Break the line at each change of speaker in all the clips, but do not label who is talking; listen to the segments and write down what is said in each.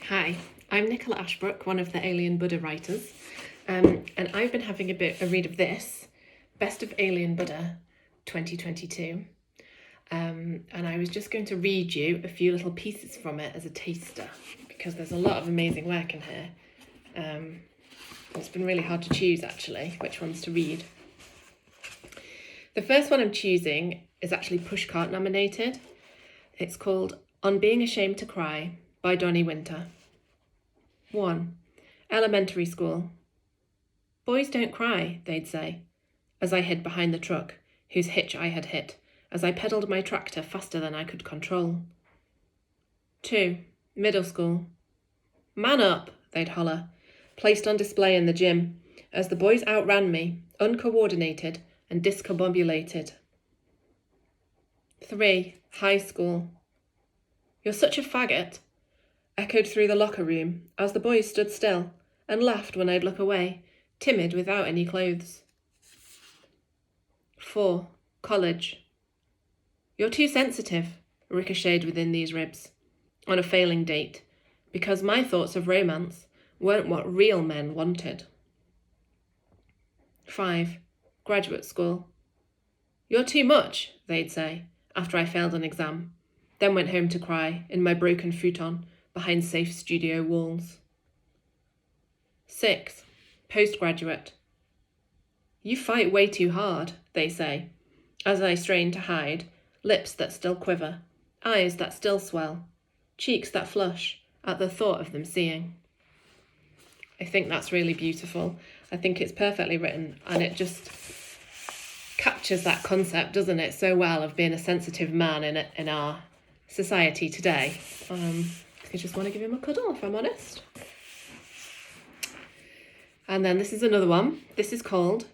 Hi, I'm Nicola Ashbrook, one of the Alien Buddha writers, and I've been having a read of this, Best of Alien Buddha 2022, and I was just going to read you a few little pieces from it as a taster, because there's a lot of amazing work in here. It's been really hard to choose, actually, which ones to read. The first one I'm choosing is actually Pushcart nominated. It's called On Being Ashamed to Cry by Donnie Winter. 1. Elementary school. Boys don't cry, they'd say, as I hid behind the truck, whose hitch I had hit, as I pedalled my tractor faster than I could control. 2. Middle school. Man up, they'd holler, placed on display in the gym, as the boys outran me, uncoordinated and discombobulated. 3. High school. You're such a faggot, echoed through the locker room as the boys stood still and laughed when I'd look away, timid without any clothes. 4. College. You're too sensitive, ricocheted within these ribs, on a failing date, because my thoughts of romance weren't what real men wanted. 5. Graduate school. You're too much, they'd say, after I failed an exam, then went home to cry in my broken futon behind safe studio walls. 6. Postgraduate. You fight way too hard, they say, as I strain to hide, lips that still quiver, eyes that still swell, cheeks that flush at the thought of them seeing. I think that's really beautiful. I think it's perfectly written, and it just captures that concept, doesn't it, so well, of being a sensitive man in our society today. I just want to give him a cuddle, if I'm honest. And then this is another one. This is called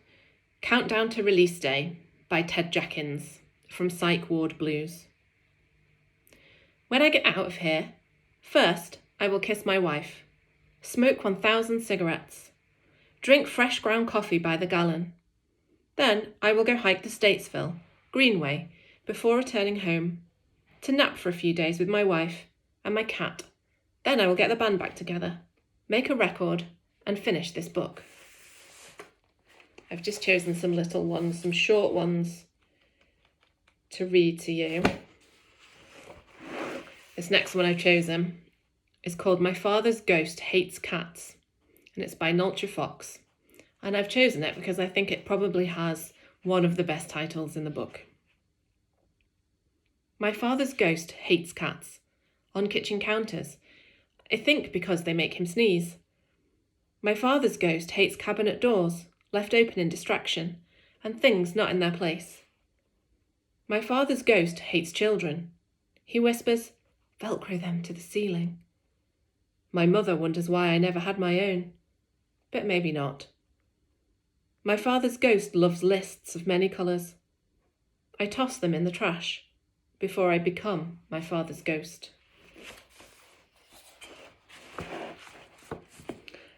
Countdown to Release Day by Ted Jenkins from Psych Ward Blues. When I get out of here, first I will kiss my wife, smoke 1,000 cigarettes, drink fresh ground coffee by the gallon. Then I will go hike the Statesville, Greenway, before returning home, to nap for a few days with my wife and my cat. Then I will get the band back together, make a record, and finish this book. I've just chosen some little ones, some short ones to read to you. This next one I've chosen is called My Father's Ghost Hates Cats, and it's by Nolcha Fox. And I've chosen it because I think it probably has one of the best titles in the book. My father's ghost hates cats. On kitchen counters, I think because they make him sneeze. My father's ghost hates cabinet doors, left open in distraction, and things not in their place. My father's ghost hates children. He whispers, Velcro them to the ceiling. My mother wonders why I never had my own, but maybe not. My father's ghost loves lists of many colours. I toss them in the trash before I become my father's ghost.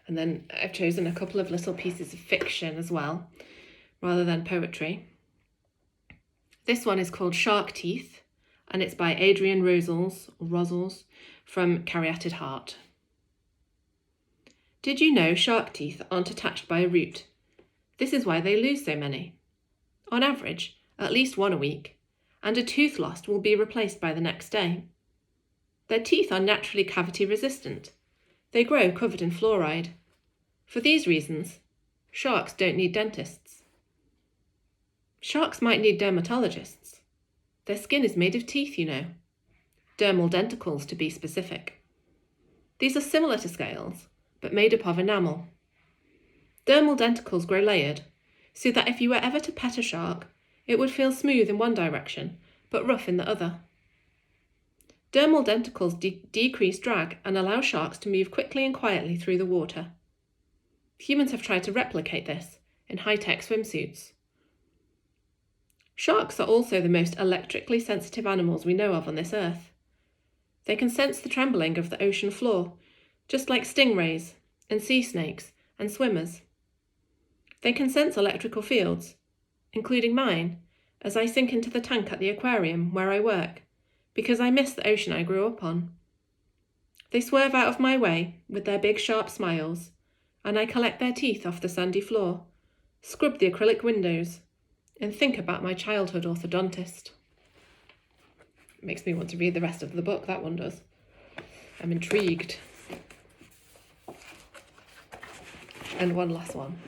And then I've chosen a couple of little pieces of fiction as well, rather than poetry. This one is called Shark Teeth, and it's by Adrian Rosals from Caryatid Heart. Did you know shark teeth aren't attached by a root? This is why they lose so many. On average, at least one a week, and a tooth lost will be replaced by the next day. Their teeth are naturally cavity resistant. They grow covered in fluoride. For these reasons, sharks don't need dentists. Sharks might need dermatologists. Their skin is made of teeth, you know. Dermal denticles, to be specific. These are similar to scales, but made up of enamel. Dermal denticles grow layered, so that if you were ever to pet a shark, it would feel smooth in one direction, but rough in the other. Dermal denticles decrease drag and allow sharks to move quickly and quietly through the water. Humans have tried to replicate this in high-tech swimsuits. Sharks are also the most electrically sensitive animals we know of on this earth. They can sense the trembling of the ocean floor, just like stingrays and sea snakes and swimmers. They can sense electrical fields, including mine, as I sink into the tank at the aquarium where I work, because I miss the ocean I grew up on. They swerve out of my way with their big sharp smiles, and I collect their teeth off the sandy floor, scrub the acrylic windows, and think about my childhood orthodontist. It makes me want to read the rest of the book, that one does. I'm intrigued. And one last one.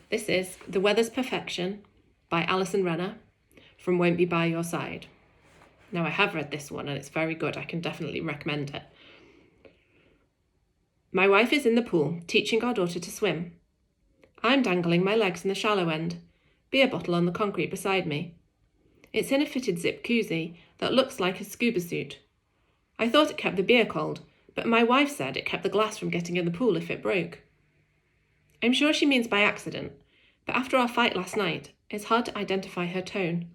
This is The Weather's Perfection by Alison Renner from Won't Be By Your Side. Now, I have read this one and it's very good. I can definitely recommend it. My wife is in the pool, teaching our daughter to swim. I'm dangling my legs in the shallow end, beer bottle on the concrete beside me. It's in a fitted zip koozie that looks like a scuba suit. I thought it kept the beer cold, but my wife said it kept the glass from getting in the pool if it broke. I'm sure she means by accident, but after our fight last night, it's hard to identify her tone.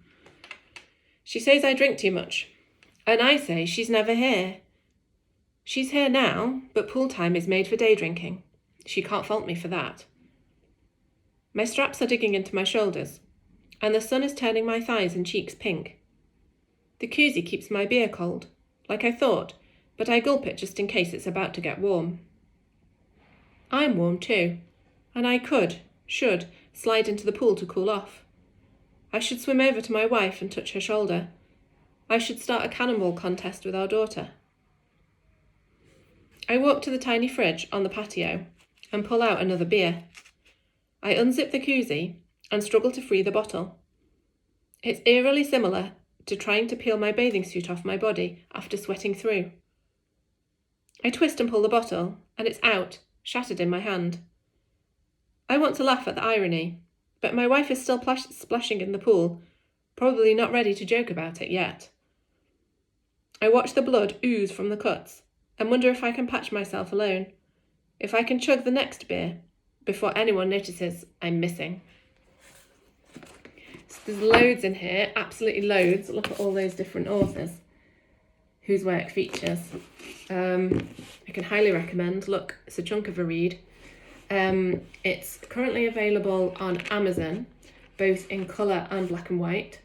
She says I drink too much, and I say she's never here. She's here now, but pool time is made for day drinking. She can't fault me for that. My straps are digging into my shoulders, and the sun is turning my thighs and cheeks pink. The koozie keeps my beer cold, like I thought, but I gulp it just in case it's about to get warm. I'm warm too, and I should, slide into the pool to cool off. I should swim over to my wife and touch her shoulder. I should start a cannonball contest with our daughter. I walk to the tiny fridge on the patio and pull out another beer. I unzip the koozie and struggle to free the bottle. It's eerily similar to trying to peel my bathing suit off my body after sweating through. I twist and pull the bottle, and it's out, shattered in my hand. I want to laugh at the irony, but my wife is still splashing in the pool, probably not ready to joke about it yet. I watch the blood ooze from the cuts and wonder if I can patch myself alone, if I can chug the next beer before anyone notices I'm missing. So there's loads in here, absolutely loads. Look at all those different authors whose work features. I can highly recommend. Look, it's a chunk of a read. It's currently available on Amazon, both in colour and black and white.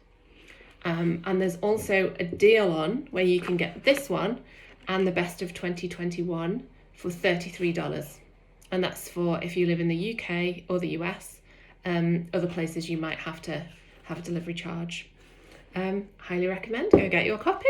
And there's also a deal on where you can get this one and the best of 2021 for $33. And that's for if you live in the UK or the US. Other places you might have to have a delivery charge. Highly recommend. Go get your copy.